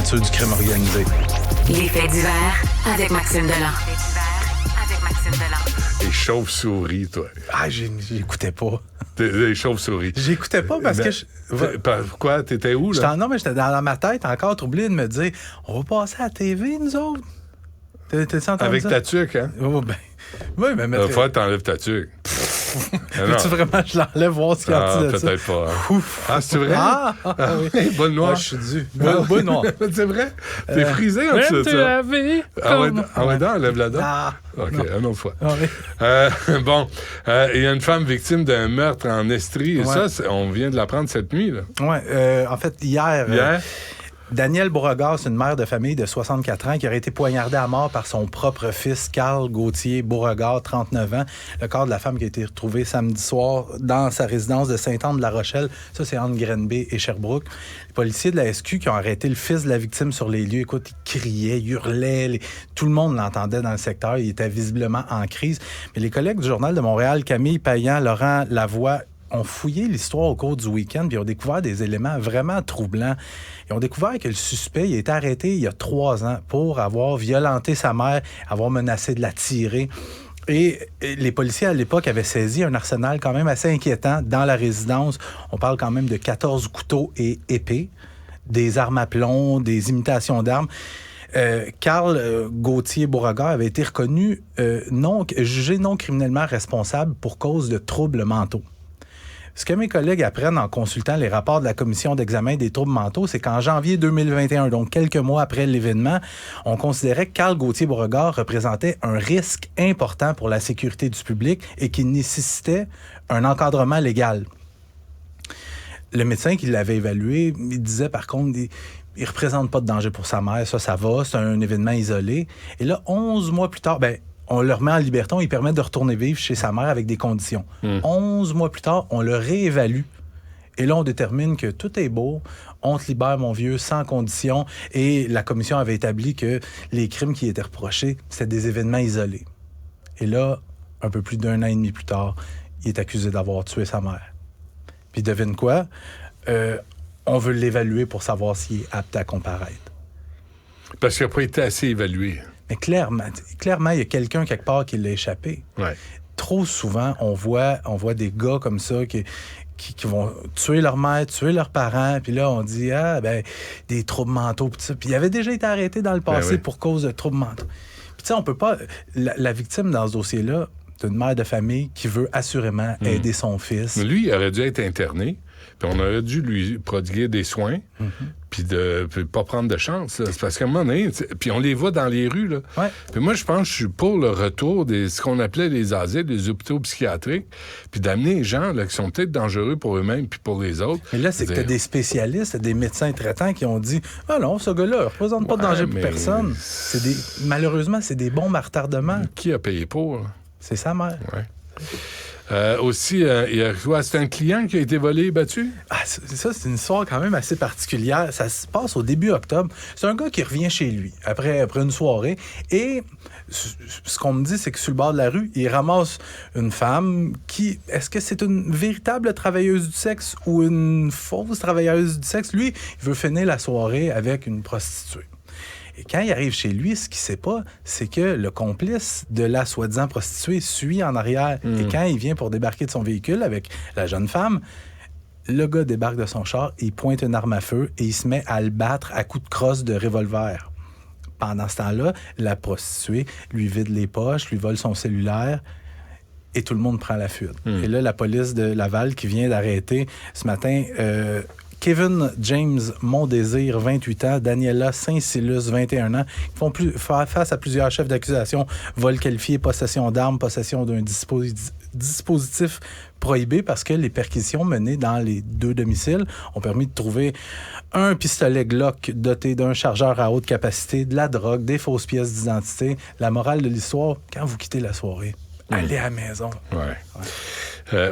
nature du crime organisé. Les faits divers avec Maxime Delan. Les chauves-souris, toi. Ah, j'écoutais pas. Les chauves-souris. J'écoutais pas parce que... Pourquoi? T'étais où, là? Non, mais j'étais dans ma tête encore troublé de me dire, on va passer à la TV, nous autres. T'es entendu Avec ça? ta tuque, hein? Oh, ben... Oui, mais Il va falloir que t'enlèves ta tuque. Veux-tu vraiment que je l'enlève, voir ce qu'il y a de ça? Peut-être pas. Ah, c'est vrai? Oui. Bonne noire. Ouais, je suis dû. Bonne noire. C'est vrai? T'es frisé en dessous de ça. Ah ouais, non, lève la dent. OK, une autre fois. Bon, il y a une femme victime d'un meurtre en Estrie. Et ça, on vient de l'apprendre cette nuit, là. Oui, en fait, hier... Danielle Beauregard, c'est une mère de famille de 64 ans qui aurait été poignardée à mort par son propre fils, Carl Gauthier Beauregard, 39 ans. Le corps de la femme qui a été retrouvé samedi soir dans sa résidence de Sainte-Anne-de-la-Rochelle. Ça, c'est entre Grenby et Sherbrooke. Les policiers de la SQ qui ont arrêté le fils de la victime sur les lieux. Écoute, il criait, il hurlait. Tout le monde l'entendait dans le secteur. Il était visiblement en crise. Mais les collègues du Journal de Montréal, Camille Payan, Laurent Lavoie, ont fouillé l'histoire au cours du week-end puis ont découvert des éléments vraiment troublants. Ils ont découvert que le suspect il a été arrêté il y a 3 ans pour avoir violenté sa mère, avoir menacé de la tirer. Et les policiers, à l'époque, avaient saisi un arsenal quand même assez inquiétant dans la résidence. On parle quand même de 14 couteaux et épées, des armes à plomb, des imitations d'armes. Carl Gauthier Beauregard avait été reconnu jugé non criminellement responsable pour cause de troubles mentaux. Ce que mes collègues apprennent en consultant les rapports de la Commission d'examen des troubles mentaux, c'est qu'en janvier 2021, donc quelques mois après l'événement, on considérait que Carl Gauthier Beauregard représentait un risque important pour la sécurité du public et qu'il nécessitait un encadrement légal. Le médecin qui l'avait évalué, il disait par contre... Il ne représente pas de danger pour sa mère, ça va, c'est un événement isolé. Et là, 11 mois plus tard, on le remet en liberté, on lui permet de retourner vivre chez sa mère avec des conditions. 11 mois plus tard, on le réévalue. Et là, on détermine que tout est beau, on te libère, mon vieux, sans condition. Et la commission avait établi que les crimes qui étaient reprochés, c'était des événements isolés. Et là, un peu plus d'1 an et demi plus tard, il est accusé d'avoir tué sa mère. Puis devine quoi? On veut l'évaluer pour savoir s'il est apte à comparaître. Parce qu'il n'a pas été assez évalué. Mais clairement, il y a quelqu'un quelque part qui l'a échappé. Ouais. Trop souvent, on voit des gars comme ça qui vont tuer leur mère, tuer leurs parents, puis là, on dit, des troubles mentaux, puis ça. Puis il avait déjà été arrêté dans le passé pour cause de troubles mentaux. Puis tu sais, on peut pas... La victime dans ce dossier-là, c'est une mère de famille qui veut assurément aider son fils. Mais lui, il aurait dû être interné. Puis on aurait dû lui prodiguer des soins, puis de pas prendre de chance. Là. C'est parce qu'à un moment donné, puis on les voit dans les rues. Là. Ouais. Puis moi, je pense que je suis pour le retour de ce qu'on appelait les asiles, les hôpitaux psychiatriques, puis d'amener les gens là, qui sont peut-être dangereux pour eux-mêmes puis pour les autres. Mais là, c'est que t'as des spécialistes, des médecins traitants qui ont dit « Ah non, ce gars-là ne représente pas de danger pour personne. » Malheureusement, c'est des bombes à retardement. Qui a payé pour? Là? C'est sa mère. Ouais. Aussi, c'est un client qui a été volé et battu? C'est une histoire quand même assez particulière. Ça se passe au début octobre. C'est un gars qui revient chez lui après une soirée. Et ce qu'on me dit, c'est que sur le bord de la rue, il ramasse une femme qui... Est-ce que c'est une véritable travailleuse du sexe ou une fausse travailleuse du sexe? Lui, il veut finir la soirée avec une prostituée. Et quand il arrive chez lui, ce qu'il ne sait pas, c'est que le complice de la soi-disant prostituée suit en arrière. Et quand il vient pour débarquer de son véhicule avec la jeune femme, le gars débarque de son char, il pointe une arme à feu et il se met à le battre à coups de crosse de revolver. Pendant ce temps-là, la prostituée lui vide les poches, lui vole son cellulaire et tout le monde prend la fuite. Et là, la police de Laval qui vient d'arrêter ce matin... Kevin James Mondésir, 28 ans, Daniela Saint-Silus, 21 ans, qui font faire face à plusieurs chefs d'accusation, vol qualifié, possession d'armes, possession d'un dispositif prohibé parce que les perquisitions menées dans les 2 domiciles ont permis de trouver un pistolet Glock doté d'un chargeur à haute capacité, de la drogue, des fausses pièces d'identité. La morale de l'histoire, quand vous quittez la soirée, allez à la maison.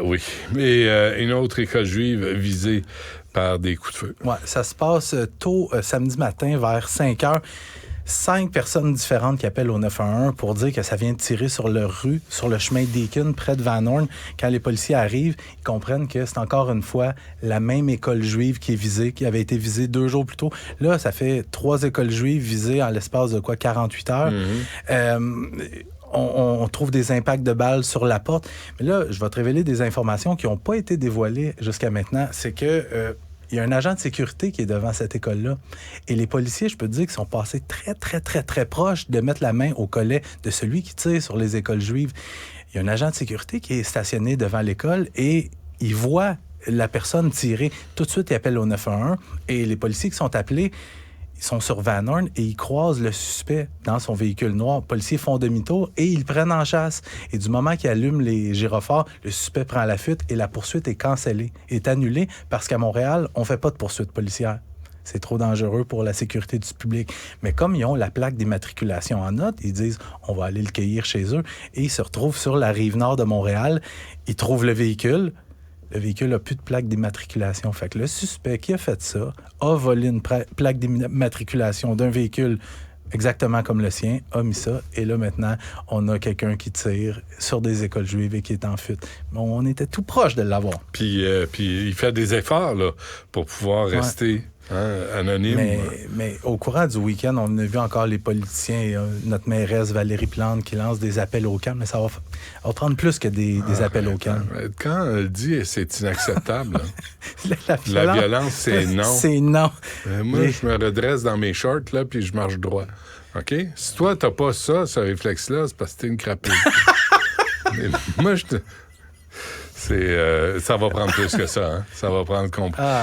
Oui. Mais une autre école juive visée par des coups de feu. Ouais, ça se passe tôt samedi matin vers 5 heures. 5 personnes différentes qui appellent au 911 pour dire que ça vient de tirer sur leur rue, sur le chemin Deakin, près de Van Horn. Quand les policiers arrivent, ils comprennent que c'est encore une fois la même école juive qui est visée, qui avait été visée 2 jours plus tôt. Là, ça fait 3 écoles juives visées en l'espace de 48 heures. On trouve des impacts de balles sur la porte. Mais là, je vais te révéler des informations qui n'ont pas été dévoilées jusqu'à maintenant. C'est que... il y a un agent de sécurité qui est devant cette école-là. Et les policiers, je peux te dire qu'ils sont passés très, très, très, très proches de mettre la main au collet de celui qui tire sur les écoles juives. Il y a un agent de sécurité qui est stationné devant l'école et il voit la personne tirer. Tout de suite, il appelle au 911 et les policiers qui sont appelés, ils sont sur Van Horn et ils croisent le suspect dans son véhicule noir. Les policiers font demi-tour et ils le prennent en chasse. Et du moment qu'ils allument les gyrophares, le suspect prend la fuite et la poursuite est cancellée, est annulée parce qu'à Montréal, on ne fait pas de poursuite policière. C'est trop dangereux pour la sécurité du public. Mais comme ils ont la plaque d'immatriculation en note, ils disent on va aller le cueillir chez eux et ils se retrouvent sur la rive nord de Montréal. Ils trouvent le véhicule. Le véhicule n'a plus de plaque d'immatriculation. Fait que le suspect qui a fait ça a volé une plaque d'immatriculation d'un véhicule exactement comme le sien, a mis ça. Et là, maintenant, on a quelqu'un qui tire sur des écoles juives et qui est en fuite. On était tout proche de l'avoir. Puis il fait des efforts là, pour pouvoir rester... anonyme. Mais au courant du week-end, on a vu encore les politiciens, notre mairesse Valérie Plante qui lance des appels au calme, mais ça va prendre plus que des appels au calme. Quand elle dit c'est inacceptable, la violence, c'est non. C'est non. Moi, je me redresse dans mes shorts, là, puis je marche droit. OK? Si toi, t'as pas ça, ce réflexe-là, c'est parce que t'es une crapule. Mais moi, ça va prendre plus que ça. Hein? Ça va prendre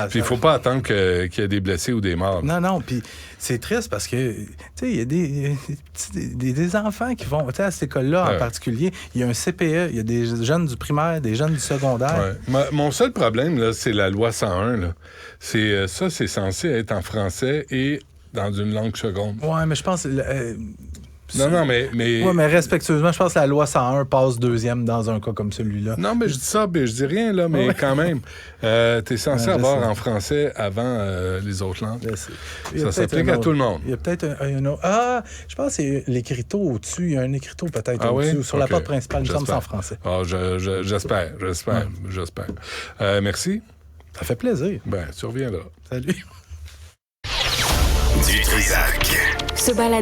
puis il faut pas attendre qu'il y ait des blessés ou des morts. Non. Puis c'est triste parce que, tu sais, il y a des enfants qui vont, tu sais, à cette école-là en particulier, il y a un CPE, il y a des jeunes du primaire, des jeunes du secondaire. Ouais. Mon seul problème, là, c'est la loi 101. Là. C'est censé être en français et dans une langue seconde. Oui, mais je pense... Non, mais... Oui, mais respectueusement, je pense que la loi 101 passe 2e dans un cas comme celui-là. Non, mais je dis ça, je dis rien, là, mais quand même, t'es censé avoir en français avant les autres langues. Ça s'applique à tout le monde. Il y a peut-être un autre... Ah, je pense que c'est l'écriteau au-dessus. Il y a un écriteau peut-être au-dessus. Oui? Sur la porte principale, il me semble que c'est en français. Ah, j'espère. Merci. Ça fait plaisir. Ben, tu reviens là. Salut. Du Trisac. Ce balado